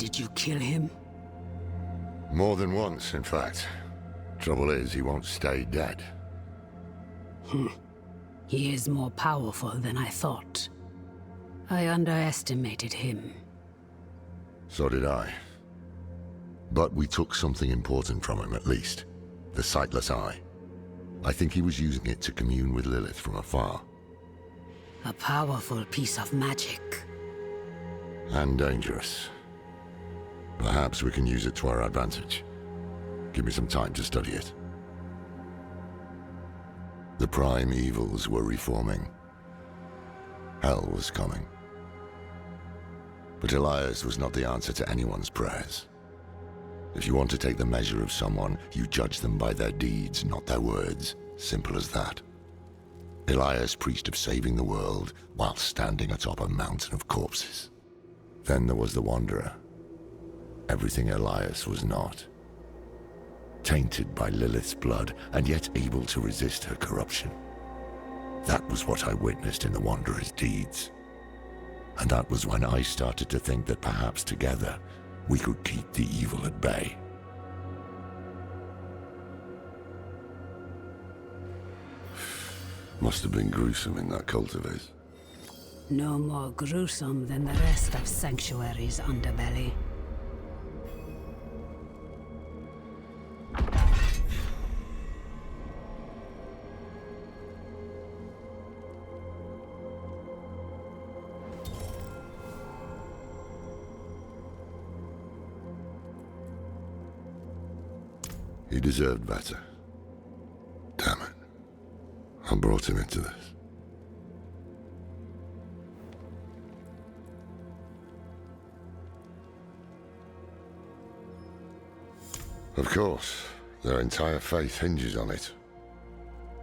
Did you kill him? More than once, in fact. Trouble is, he won't stay dead. He is more powerful than I thought. I underestimated him. So did I. But we took something important from him, at least. The Sightless Eye. I think he was using it to commune with Lilith from afar. A powerful piece of magic. And dangerous. Perhaps we can use it to our advantage. Give me some time to study it. The prime evils were reforming. Hell was coming. But Elias was not the answer to anyone's prayers. If you want to take the measure of someone, you judge them by their deeds, not their words. Simple as that. Elias preached of saving the world while standing atop a mountain of corpses. Then there was the Wanderer. Everything Elias was not. Tainted by Lilith's blood, and yet able to resist her corruption. That was what I witnessed in the Wanderer's deeds. And that was when I started to think that perhaps together, we could keep the evil at bay. Must have been gruesome in that cult of his. No more gruesome than the rest of Sanctuary's underbelly. He deserved better. Damn it. I brought him into this. Of course, their entire faith hinges on it.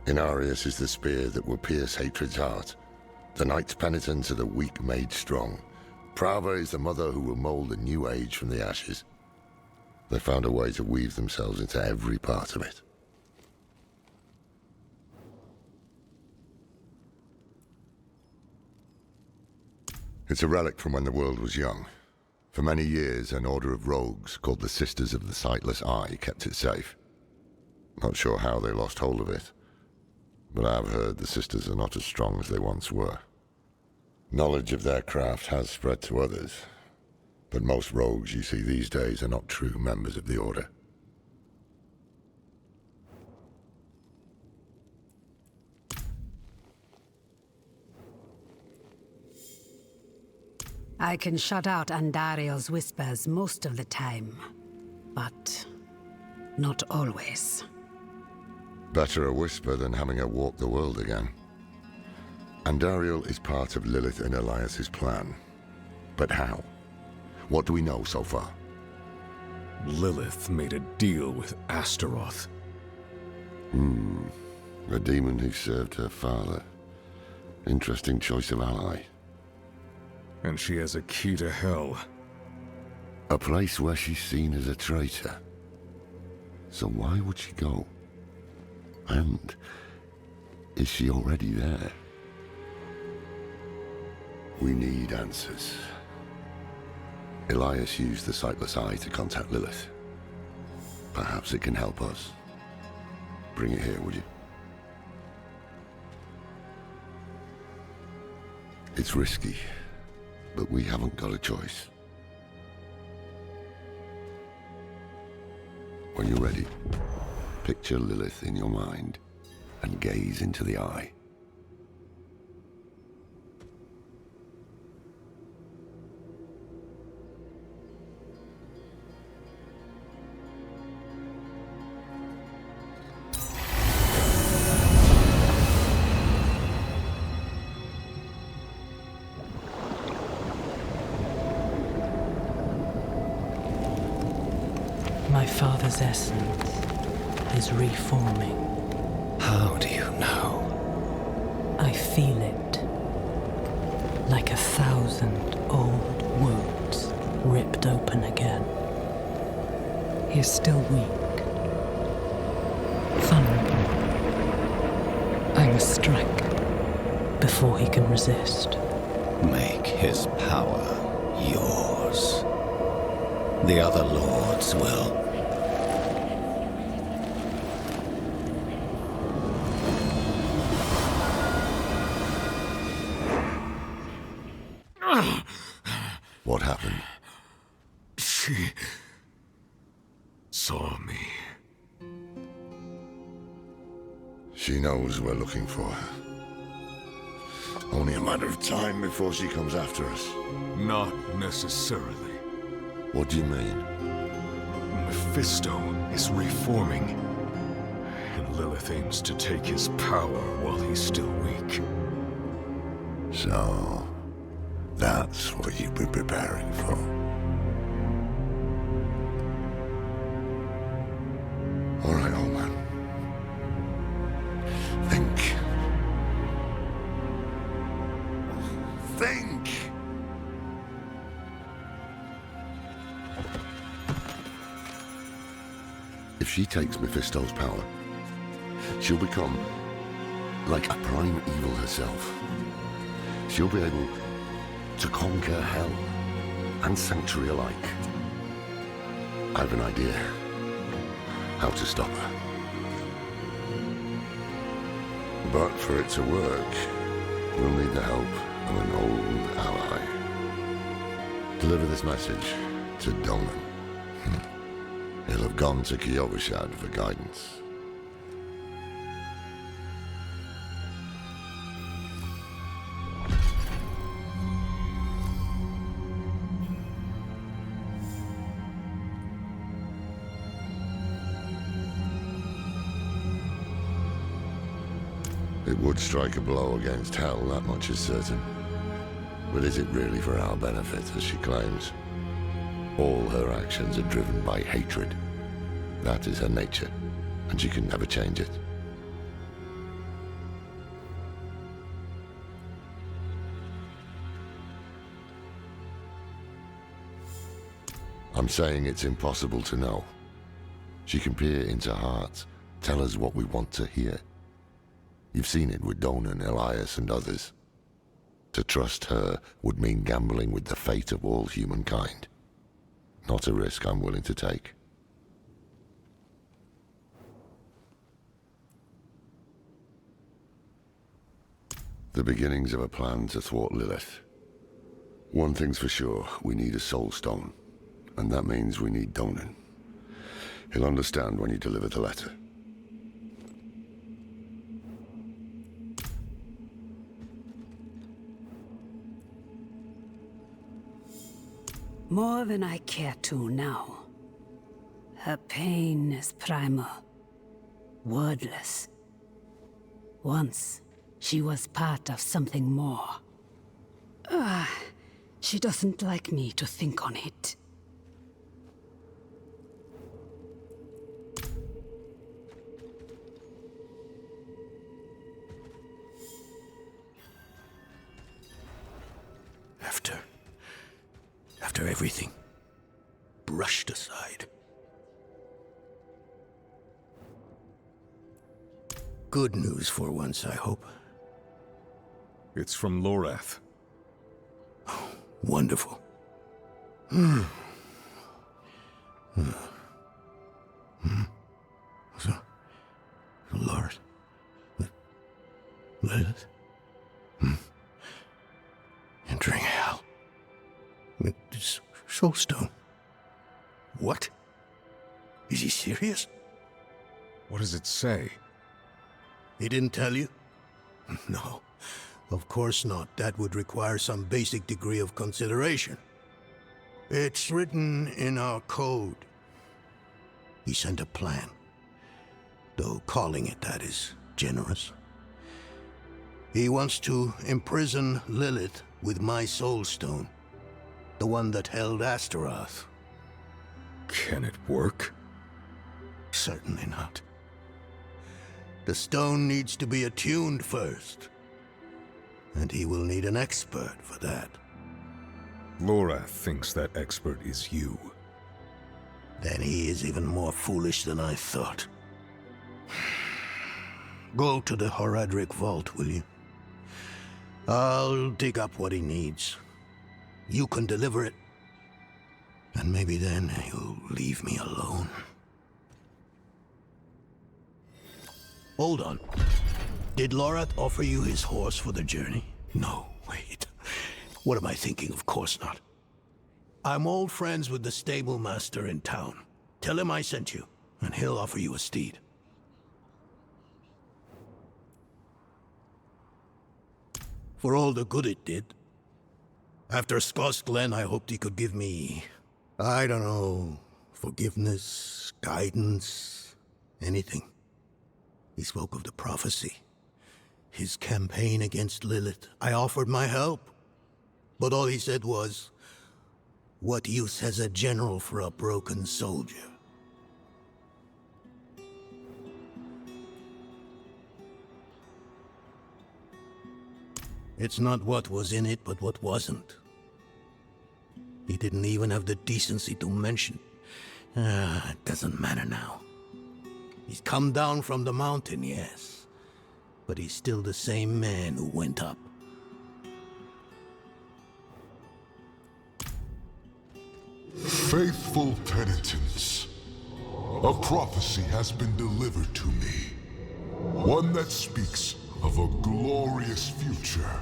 Inarius is the spear that will pierce hatred's heart. The knight's penitent are the weak made strong. Prava is the mother who will mold a new age from the ashes. They found a way to weave themselves into every part of it. It's a relic from when the world was young. For many years, an order of rogues called the Sisters of the Sightless Eye kept it safe. Not sure how they lost hold of it, but I've heard the Sisters are not as strong as they once were. Knowledge of their craft has spread to others, but most rogues you see these days are not true members of the Order. I can shut out Andariel's whispers most of the time, but not always. Better a whisper than having her walk the world again. Andariel is part of Lilith and Elias's plan. But how? What do we know so far? Lilith made a deal with Astaroth. A demon who served her father. Interesting choice of ally. And she has a key to hell. A place where she's seen as a traitor. So why would she go? And is she already there? We need answers. Elias used the Sightless Eye to contact Lilith. Perhaps it can help us. Bring it here, would you? It's risky, but we haven't got a choice. When you're ready, picture Lilith in your mind and gaze into the eye. My father's essence is reforming. How do you know? I feel it. Like 1,000 old wounds ripped open again. He is still weak. Vulnerable. I must strike before he can resist. Make his power yours. The other lords will. What happened? She saw me. She knows we're looking for her. Only a matter of time before she comes after us. Not necessarily. What do you mean? Mephisto is reforming, and Lilith aims to take his power while he's still weak. So, that's what you've been preparing for. All right, old man. Think. Think! If she takes Mephisto's power, she'll become like a prime evil herself. She'll be able to conquer hell and sanctuary alike. I have an idea how to stop her. But for it to work, we'll need the help of an old ally. Deliver this message to Donan. He'll have gone to Kyovashad for guidance. It would strike a blow against hell, that much is certain. But is it really for our benefit, as she claims? All her actions are driven by hatred. That is her nature, and she can never change it. I'm saying it's impossible to know. She can peer into hearts, tell us what we want to hear. You've seen it with Donan, Elias, and others. To trust her would mean gambling with the fate of all humankind. Not a risk I'm willing to take. The beginnings of a plan to thwart Lilith. One thing's for sure, we need a soul stone. And that means we need Donan. He'll understand when you deliver the letter. More than I care to now. Her pain is primal, wordless. Once, she was part of something more. She doesn't like me to think on it. After everything brushed aside. Good news for once, I hope. It's from Lorath. Oh, wonderful. So, Lord, Lilith, entering hell. This soulstone. What? Is he serious? What does it say? He didn't tell you? No, of course not. That would require some basic degree of consideration. It's written in our code. He sent a plan, though calling it that is generous. He wants to imprison Lilith with my soulstone, the one that held Astaroth. Can it work? Certainly not. The stone needs to be attuned first, and he will need an expert for that. Lorath thinks that expert is you. Then he is even more foolish than I thought. Go to the Horadric vault, will you? I'll dig up what he needs. You can deliver it. And maybe then you'll leave me alone. Hold on. Did Lorath offer you his horse for the journey? No, wait. What am I thinking? Of course not. I'm old friends with the stable master in town. Tell him I sent you, and he'll offer you a steed. For all the good it did. After Scott's Glen, I hoped he could give me, I don't know, forgiveness, guidance, anything. He spoke of the prophecy. His campaign against Lilith. I offered my help. But all he said was, "What use has a general for a broken soldier?" It's not what was in it, but what wasn't. He didn't even have the decency to mention. It doesn't matter now. He's come down from the mountain, yes. But he's still the same man who went up. Faithful penitents, a prophecy has been delivered to me. One that speaks of a glorious future.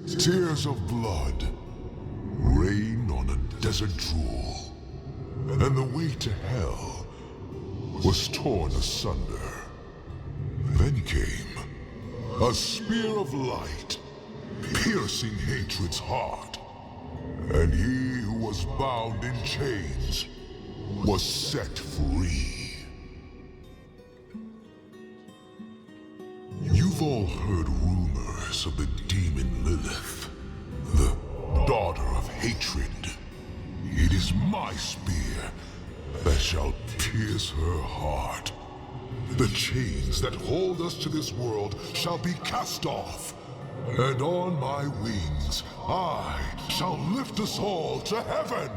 Tears of blood rain on a desert drool, and the way to hell was torn asunder. Then came a spear of light, piercing hatred's heart, and he who was bound in chains was set free. You've all heard rumors of the demon Lilith, the daughter of hatred. It is my spear that shall pierce her heart. The chains that hold us to this world shall be cast off, and on my wings I shall lift us all to heaven!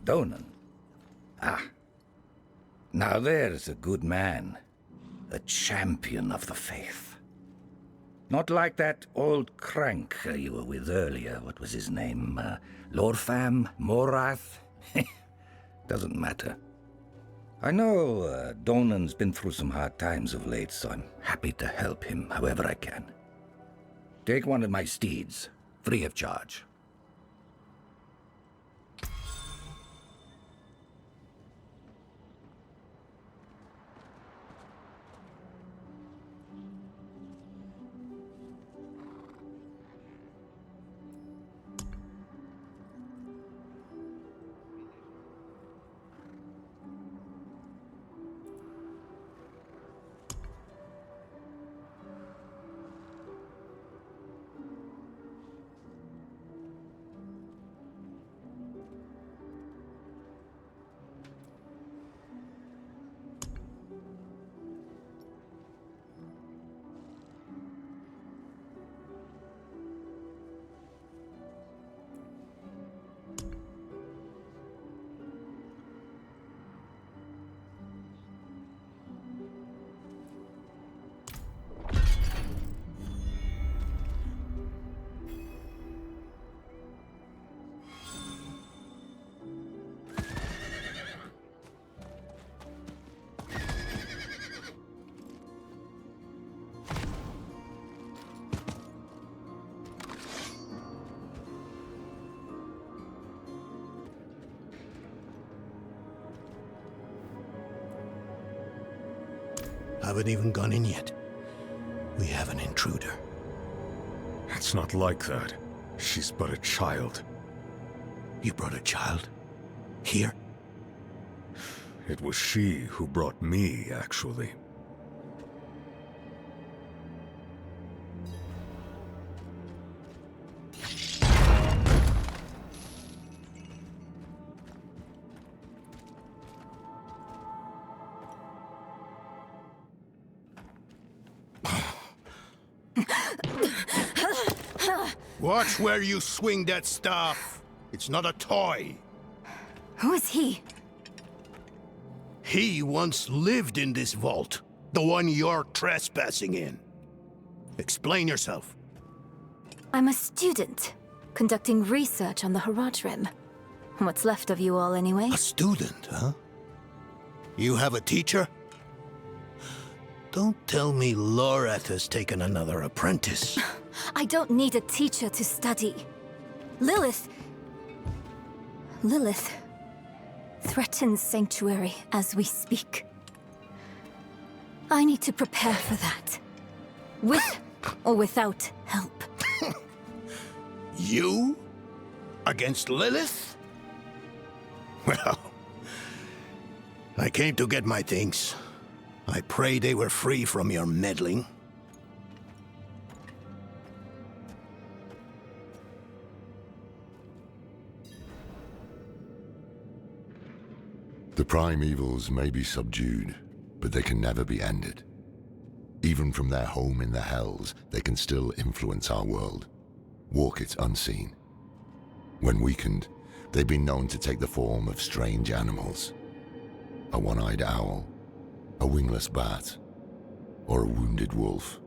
Donan. Ah. Now there's a good man. A champion of the faith. Not like that old crank you were with earlier. What was his name? Lorfam? Morath? Doesn't matter. I know Donan's been through some hard times of late, so I'm happy to help him however I can. Take one of my steeds, free of charge. Haven't even gone in yet. We have an intruder. It's not like that. She's but a child. You brought a child? Here? It was she who brought me, actually. Watch where you swing that staff. It's not a toy. Who is he? He once lived in this vault. The one you're trespassing in. Explain yourself. I'm a student, conducting research on the Haradrim. What's left of you all, anyway? A student, huh? You have a teacher? Don't tell me Loreth has taken another apprentice. I don't need a teacher to study. Lilith threatens Sanctuary as we speak. I need to prepare for that. With or without help. You? Against Lilith? Well, I came to get my things. I pray they were free from your meddling. The primevals may be subdued, but they can never be ended. Even from their home in the Hells, they can still influence our world, walk it unseen. When weakened, they've been known to take the form of strange animals. A one-eyed owl, a wingless bat, or a wounded wolf.